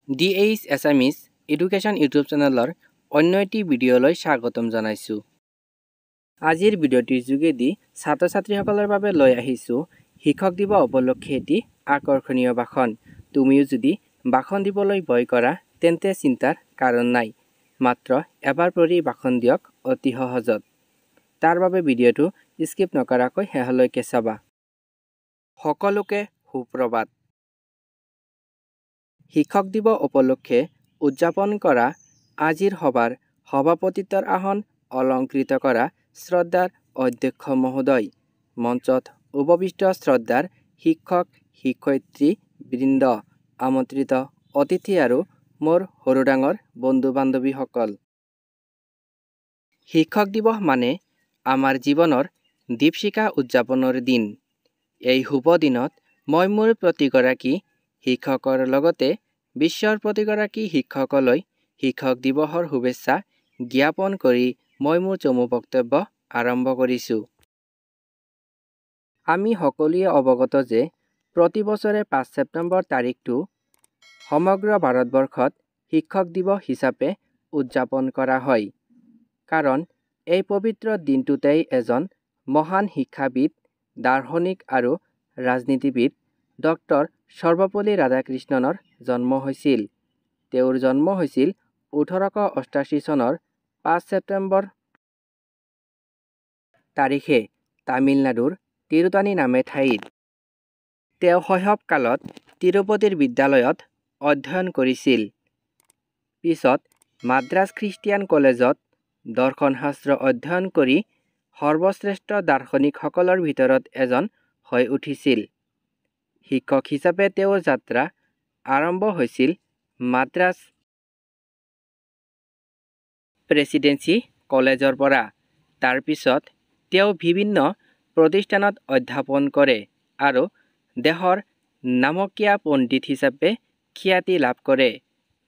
DH Assamese Education YouTube চেনেলৰ অন্য এটি ভিডিঅ'লৈ স্বাগতম জনাইছো। আজিৰ ভিডিঅ'টিৰ যোগেদি ছাত্ৰ-ছাত্ৰীসকলৰ বাবে লৈ আহিছো শিক্ষক দিৱস উপলক্ষে এটি আকৰ্ষণীয় ভাষণ। তুমিও যদি ভাষণ দিবলৈ ভয় কৰা তেন্তে চিন্তাৰ কাৰণ নাই। মাত্ৰ এবাৰ পঢ়ি ভাষণ দিয়ক অতি সহজত। তাৰ বাবে ভিডিঅ'টো স্কিপ নকৰাকৈ শেষলৈকে চাবা। সকলোকে সুপ্ৰভাত। শিক্ষক দিৱস উপলক্ষে উদযাপন কৰা আজিৰ সভাৰ সভাপতিত্বৰ আসন অলংকৃত কৰা শ্ৰদ্ধাৰ অধ্যক্ষ মহোদয়, মঞ্চত উপবিষ্ট শ্ৰদ্ধাৰ শিক্ষক শিক্ষয়িত্ৰী বৃন্দ, আমন্ত্ৰিত অতিথি আৰু মোৰ সৰু ডাঙৰ বন্ধু বান্ধৱীসকল। শিক্ষক দিৱস মানে আমাৰ জীৱনৰ দীপশিখা উদযাপনৰ দিন। এই শুভ দিনত মই মোৰ প্ৰতিগৰাকী শিক্ষকৰ লগতে বিশ্বৰ প্ৰতিগৰাকী শিক্ষকলৈ শিক্ষক দিৱসৰ শুভেচ্ছা জ্ঞাপন কৰি মই মোৰ চমু বক্তব্য আৰম্ভ কৰিছো। আমি সকলোৱে অৱগত যে প্ৰতি বছৰে 5 ছেপ্টেম্বৰ তাৰিখটো সমগ্ৰ ভাৰতবৰ্ষত শিক্ষক দিৱস হিচাপে উদযাপন কৰা হয়। কাৰণ এই পবিত্ৰ দিনটোতেই এজন মহান শিক্ষাবিদ, দাৰ্শনিক আৰু ৰাজনীতিবিদ ডক্টৰ সৰ্বপল্লী ৰাধাকৃষ্ণণৰ জন্ম হৈছিল। তেওঁৰ জন্ম হৈছিল 1888 চনৰ 5 ছেপ্টেম্বৰ তাৰিখে তামিলনাডুৰ তিৰুতানী নামে ঠাইত। তেওঁ শৈশৱকালত তিৰুপতিৰ বিদ্যালয়ত অধ্যয়ন কৰিছিল। পিছত মাদ্ৰাজ খ্ৰীষ্টিয়ান কলেজত দৰ্শনশাস্ত্ৰ অধ্যয়ন কৰি সৰ্বশ্ৰেষ্ঠ দাৰ্শনিকসকলৰ ভিতৰত এজন হৈ উঠিছিল। শিক্ষক হিচাপে তেওঁৰ যাত্ৰা আৰম্ভ হৈছিল মাদ্ৰাজ প্ৰেচিডেন্সি কলেজৰ পৰা। তাৰ পিছত তেওঁ বিভিন্ন প্ৰতিষ্ঠানত অধ্যাপন কৰে আৰু দেশৰ নামকীয়া পণ্ডিত হিচাপে খ্যাতি লাভ কৰে।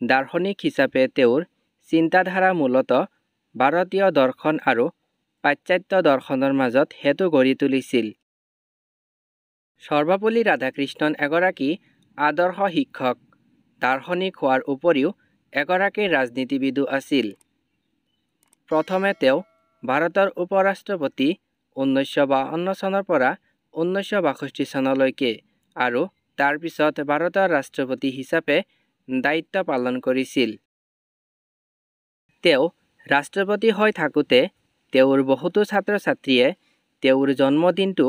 দাৰ্শনিক হিচাপে তেওঁৰ চিন্তাধাৰা মূলতঃ ভাৰতীয় দৰ্শন আৰু পাশ্চাত্য দৰ্শনৰ মাজত সেতু গঢ়ি তুলিছিল। সৰ্বপল্লী ৰাধাকৃষ্ণণ এগৰাকী আদৰ্শ শিক্ষক, দাৰ্শনিক হোৱাৰ উপৰিও এগৰাকী ৰাজনীতিবিদো আছিল। প্ৰথমে তেওঁ ভাৰতৰ উপ-ৰাষ্ট্ৰপতি 1952 চনৰ পৰা 1962 চনলৈকে আৰু তাৰ পিছত ভাৰতৰ ৰাষ্ট্ৰপতি হিচাপে দায়িত্ব পালন কৰিছিল। তেওঁ ৰাষ্ট্ৰপতি হৈ থাকোঁতে তেওঁৰ বহুতো ছাত্ৰ-ছাত্ৰীয়ে তেওঁৰ জন্মদিনটো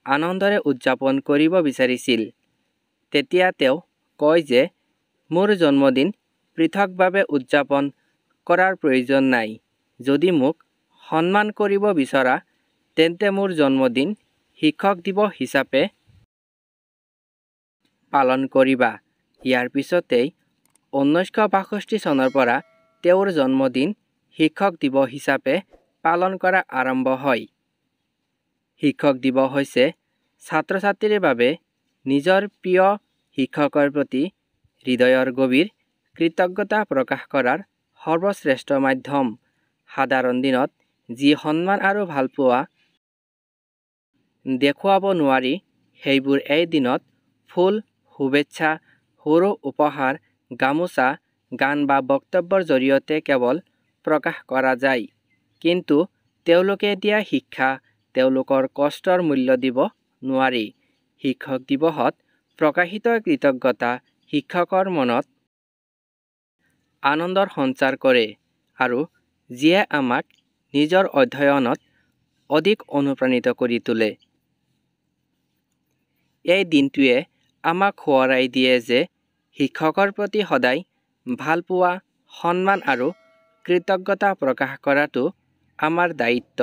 আনন্দৰে উদযাপন কৰিব বিচাৰিছিল। তেতিয়া তেওঁ কয় যে মোৰ জন্মদিন পৃথকভাৱে উদযাপন কৰাৰ প্ৰয়োজন নাই। যদি মোক সন্মান কৰিব বিচৰা তেন্তে মোৰ জন্মদিন শিক্ষক দিৱস হিচাপে পালন কৰিবা। ইয়াৰ পিছতেই 1962 চনৰ পৰা তেওঁৰ জন্মদিন শিক্ষক দিৱস হিচাপে পালন কৰা আৰম্ভ হয়। শিক্ষক দিৱস হৈছে ছাত্ৰ-ছাত্ৰীৰ বাবে নিজৰ প্ৰিয় শিক্ষকৰ প্ৰতি হৃদয়ৰ গভীৰ কৃতজ্ঞতা প্ৰকাশ কৰাৰ সৰ্বশ্ৰেষ্ঠ মাধ্যম। সাধাৰণ দিনত যি সন্মান আৰু ভালপোৱা দেখুৱাব নোৱাৰি সেইবোৰ এই দিনত ফুল, শুভেচ্ছা, সৰু উপহাৰ, গামোচা, গান বা বক্তব্যৰ জৰিয়তে কেৱল প্ৰকাশ কৰা যায়। কিন্তু তেওঁলোকে দিয়া শিক্ষা, তেওঁলোকৰ কষ্টৰ মূল্য দিব নোৱাৰি। শিক্ষক দিৱসত প্ৰকাশিত কৃতজ্ঞতা শিক্ষকৰ মনত আনন্দৰ সঞ্চাৰ কৰে আৰু যিয়ে আমাক নিজৰ অধ্যয়নত অধিক অনুপ্ৰাণিত কৰি তোলে। এই দিনটোৱে আমাক সোঁৱৰাই দিয়ে যে শিক্ষকৰ প্ৰতি সদায় ভালপোৱা, সন্মান আৰু কৃতজ্ঞতা প্ৰকাশ কৰাটো আমাৰ দায়িত্ব।